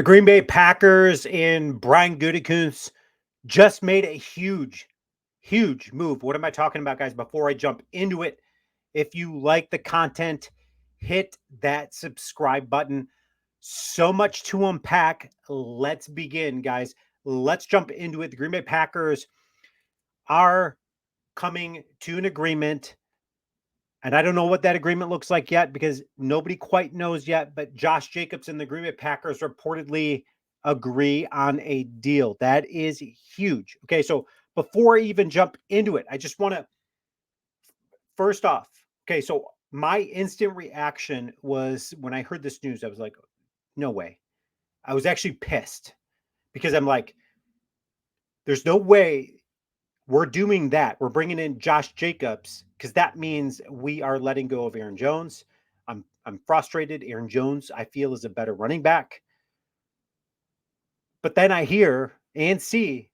The Green Bay Packers and Brian Gutekunst just made a huge move. What am I talking about, guys? Before I jump into it, if you like the content, hit that subscribe button. So much to unpack. Let's begin, guys. Let's jump into it. The Green Bay Packers are coming to an agreement. And I don't know what that agreement looks like yet because nobody quite knows yet. But Josh Jacobs and the Green Bay Packers reportedly agree on a deal. That is huge. Okay, so before I even jump into it, I just want to first off, okay, so my instant reaction was when I heard this news, I was like, no way. I was actually pissed because I'm like, there's no way we're doing that. We're bringing in Josh Jacobs because that means we are letting go of Aaron Jones. I'm frustrated. Aaron Jones, I feel, is a better running back. But then I hear and see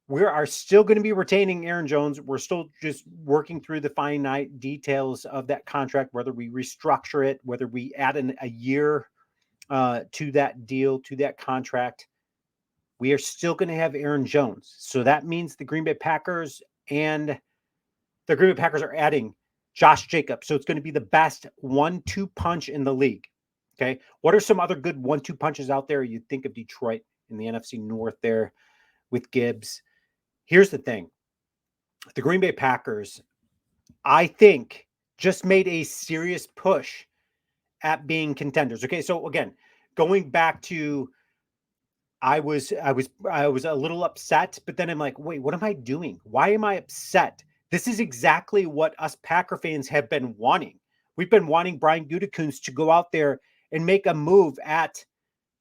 we are still going to be retaining Aaron Jones. We're still just working through the finite details of that contract, whether we restructure it, whether we add a year to that deal, to that contract. We are still going to have Aaron Jones. So that means the Green Bay Packers and the Green Bay Packers are adding Josh Jacobs. So it's going to be the best 1-2 punch in the league. Okay. What are some other good 1-2 punches out there? You think of Detroit in the NFC North there with Gibbs. Here's the thing. The Green Bay Packers, I think, just made a serious push at being contenders. Okay. So again, going back to I was a little upset, but then I'm like, wait, what am I doing? Why am I upset? This is exactly what us Packer fans have been wanting. We've been wanting Brian Gutekunst to go out there and make a move at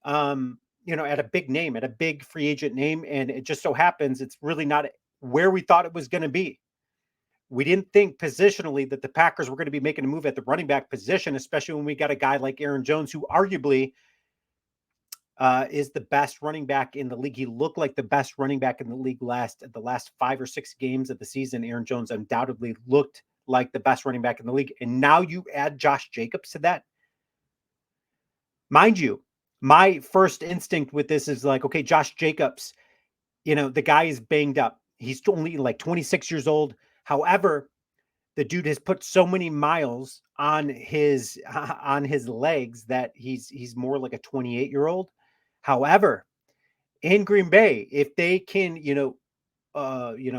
at a big name, at a big free agent name, and it just so happens it's really not where we thought it was going to be. We didn't think positionally that the Packers were going to be making a move at the running back position, especially when we got a guy like Aaron Jones, who arguably is the best running back in the league. He looked like the best running back in the league the last 5 or 6 games of the season. Aaron Jones undoubtedly looked like the best running back in the league. And now you add Josh Jacobs to that. Mind you, my first instinct with this is like, okay, Josh Jacobs, the guy is banged up. He's only like 26 years old. However, the dude has put so many miles on his legs that he's more like a 28-year-old. However, in Green Bay, if they can,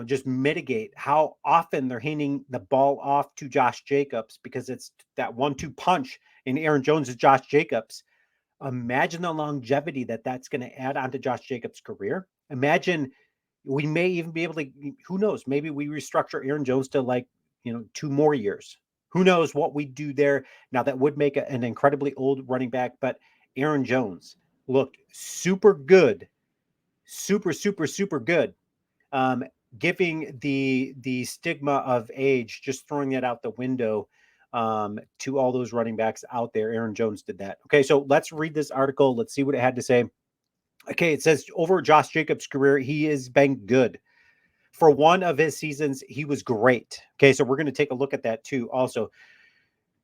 just mitigate how often they're handing the ball off to Josh Jacobs because it's that 1-2 punch in Aaron Jones is Josh Jacobs. Imagine the longevity that's going to add onto Josh Jacobs' career. Imagine we may even be able to, who knows, maybe we restructure Aaron Jones to 2 more years. Who knows what we do there. Now that would make an incredibly old running back, but Aaron Jones looked super good, super good. Um, Giving the stigma of age, just throwing that out the window to all those running backs out there. Aaron Jones did that. Okay, so let's read this article. Let's see what it had to say. Okay, it says over Josh Jacobs' career, he has been good. For one of his seasons, he was great. Okay, so we're going to take a look at that too. Also,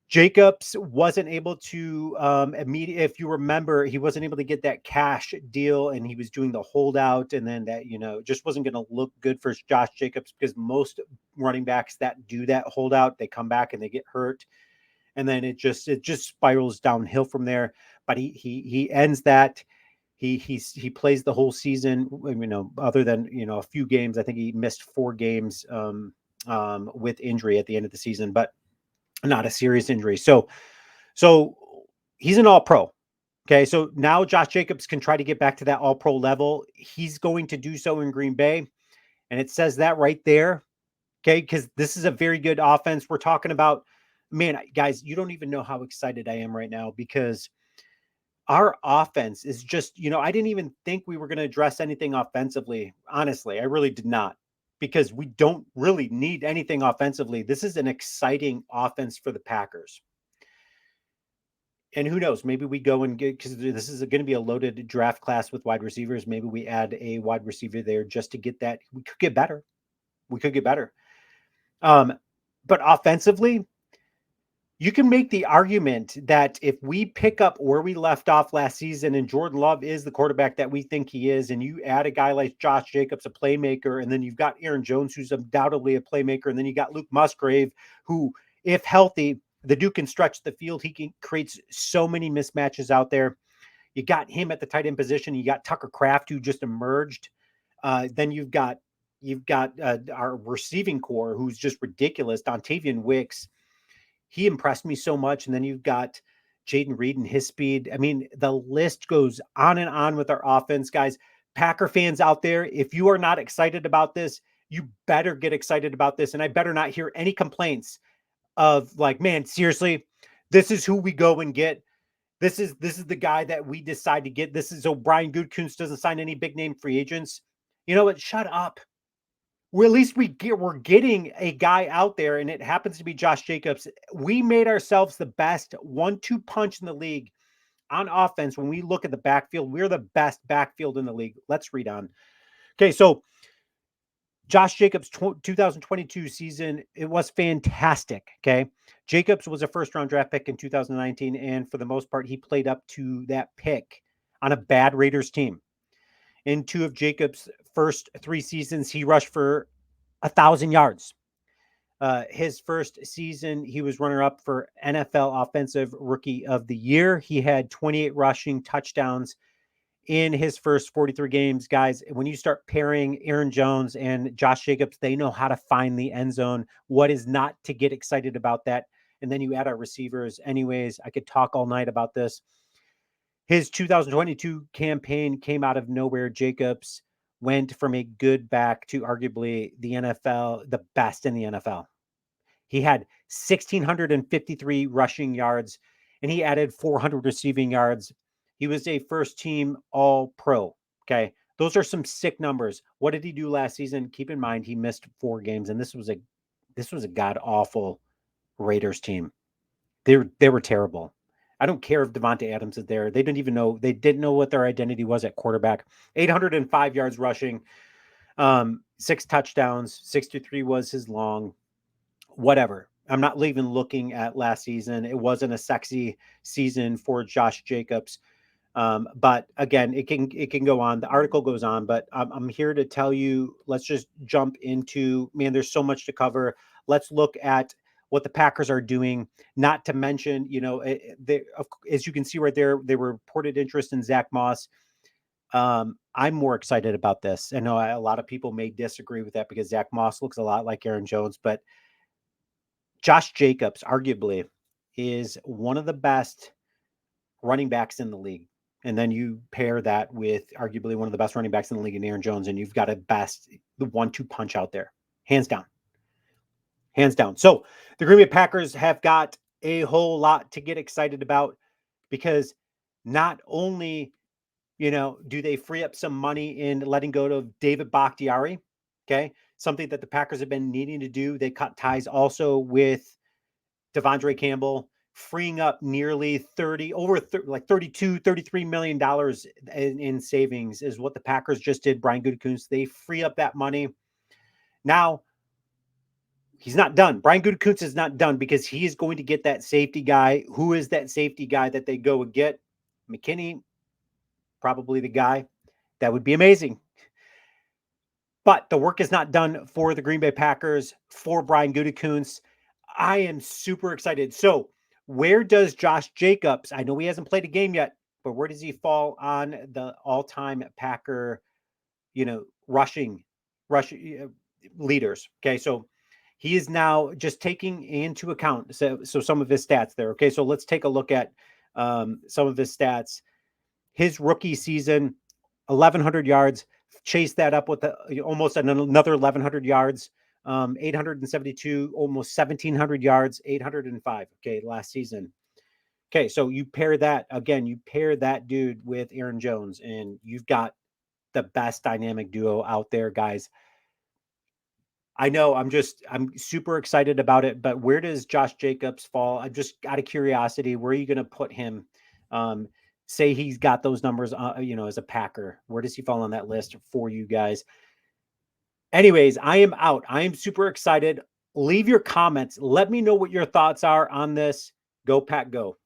Jacobs wasn't able to if you remember, he wasn't able to get that cash deal, and he was doing the holdout, and then that just wasn't going to look good for Josh Jacobs because most running backs that do that holdout, they come back and they get hurt, and then it just spirals downhill from there. But he ends that. He plays the whole season, other than a few games. I think he missed 4 games with injury at the end of the season, but not a serious injury. So he's an all-pro. Okay, so now Josh Jacobs can try to get back to that all-pro level. He's going to do so in Green Bay, and it says that right there. Okay, because this is a very good offense. We're talking about, man, guys, you don't even know how excited I am right now because our offense is just, I didn't even think we were going to address anything offensively. Honestly, I really did not, because we don't really need anything offensively. This is an exciting offense for the Packers. And who knows, maybe we go and get, because this is going to be a loaded draft class with wide receivers. Maybe we add a wide receiver there just to get that. We could get better. But offensively, you can make the argument that if we pick up where we left off last season and Jordan Love is the quarterback that we think he is, and you add a guy like Josh Jacobs, a playmaker, and then you've got Aaron Jones, who's undoubtedly a playmaker, and then you got Luke Musgrave, who, if healthy, the dude can stretch the field. He can create so many mismatches out there. You got him at the tight end position. You got Tucker Kraft, who just emerged. Then you've got our receiving core, who's just ridiculous. Dontavian Wicks, he impressed me so much. And then you've got Jaden Reed and his speed. I mean, the list goes on and on with our offense, guys. Packer fans out there, if you are not excited about this, you better get excited about this. And I better not hear any complaints of like, man, seriously, this is who we go and get. This is the guy that we decide to get. This is so Brian Gutekunst doesn't sign any big name free agents. You know what? Shut up. Well, at least we're getting a guy out there, and it happens to be Josh Jacobs. We made ourselves the best 1-2 punch in the league on offense. When we look at the backfield, we're the best backfield in the league. Let's read on. Okay, so Josh Jacobs' 2022 season, it was fantastic. Okay. Jacobs was a first round draft pick in 2019. And for the most part, he played up to that pick on a bad Raiders team. In two of Jacobs' first 3 seasons, he rushed for 1,000 yards. His first season, he was runner up for NFL Offensive Rookie of the Year. He had 28 rushing touchdowns in his first 43 games. Guys, when you start pairing Aaron Jones and Josh Jacobs, they know how to find the end zone. What is not to get excited about that? And then you add our receivers. Anyways, I could talk all night about this. His 2022 campaign came out of nowhere. Jacobs went from a good back to arguably the NFL, the best in the NFL. He had 1,653 rushing yards, and he added 400 receiving yards. He was a first team all pro. Okay. Those are some sick numbers. What did he do last season? Keep in mind, he missed 4 games, and this was a god awful Raiders team. They were terrible. I don't care if Devontae Adams is there. They didn't know what their identity was at quarterback. 805 yards rushing, 6 touchdowns, 63 was his long. Whatever. I'm not even looking at last season. It wasn't a sexy season for Josh Jacobs. But again, it can go on. The article goes on, but I'm here to tell you, let's just jump into, man, there's so much to cover. Let's look at what the Packers are doing, not to mention, as you can see right there, they reported interest in Zach Moss. I'm more excited about this. I know a lot of people may disagree with that because Zach Moss looks a lot like Aaron Jones, but Josh Jacobs arguably is one of the best running backs in the league. And then you pair that with arguably one of the best running backs in the league in Aaron Jones, and you've got the 1-2 punch out there. Hands down. Hands down. So the Green Bay Packers have got a whole lot to get excited about because not only, do they free up some money in letting go of David Bakhtiari, okay, something that the Packers have been needing to do. They cut ties also with Devondre Campbell, freeing up nearly 32, $33 million in savings is what the Packers just did. Brian Gutekunst, they free up that money. Now, he's not done. Brian Gutekunst is not done because he is going to get that safety guy. Who is that safety guy that they go and get? McKinney, probably the guy. That would be amazing. But the work is not done for the Green Bay Packers, for Brian Gutekunst. I am super excited. So where does Josh Jacobs, I know he hasn't played a game yet, but where does he fall on the all-time Packer, rushing leaders? Okay, so he is now just taking into account so some of his stats there. Okay, so let's take a look at some of his stats. His rookie season, 1,100 yards. Chase that up with almost another 1,100 yards. 872, almost 1,700 yards, 805. Okay, last season. Okay, so you pair that dude with Aaron Jones, and you've got the best dynamic duo out there, guys. I know I'm super excited about it, but where does Josh Jacobs fall? I'm just out of curiosity. Where are you going to put him? Say he's got those numbers, as a Packer. Where does he fall on that list for you guys? Anyways, I am out. I am super excited. Leave your comments. Let me know what your thoughts are on this. Go Pack Go.